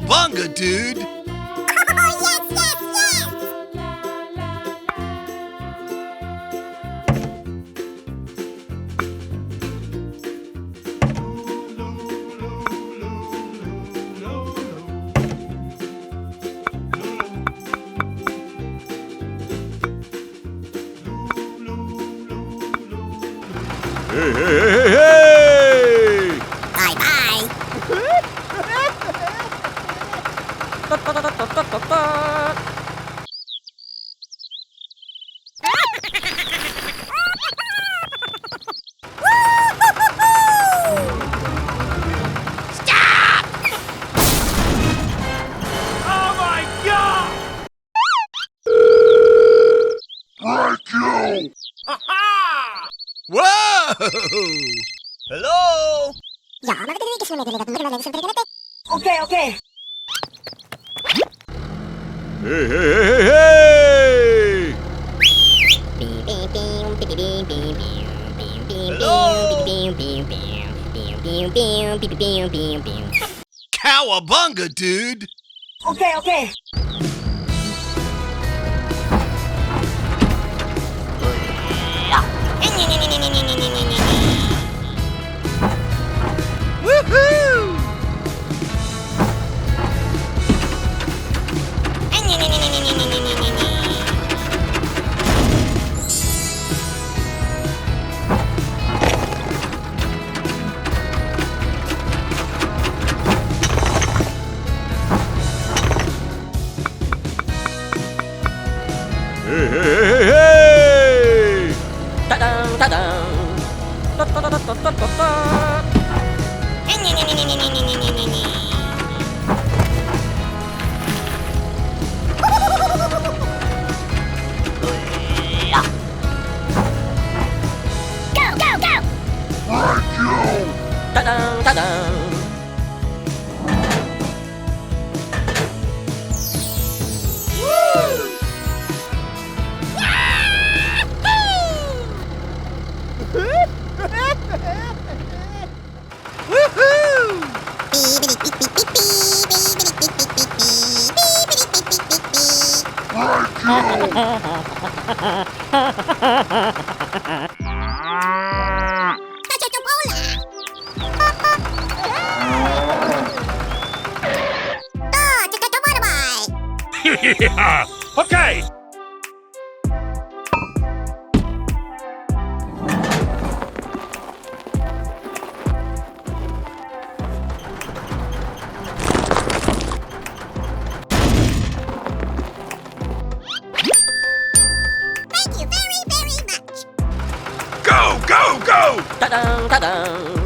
Cowabunga, dude! Yes, yes, yes! Hey, hey, hey, hey, hey! Bye-bye! Stop! Oh my God! Thank you! Whoa! Hello? Okay, okay. Hey, hey, hey, hey, hey! Cowabunga, dude! Okay, okay. Woohoo! Hey, hey, hey, hey! Ta-dum, ta-dum. Ta-ta-ta-ta-ta-ta-ta. Go, go, go! Thank you! Ta-dum, ta-dum. Woohoo! Thank you! Yeah! Okay! Thank you very, very much. Go, go, go! Ta-dum, ta-dum.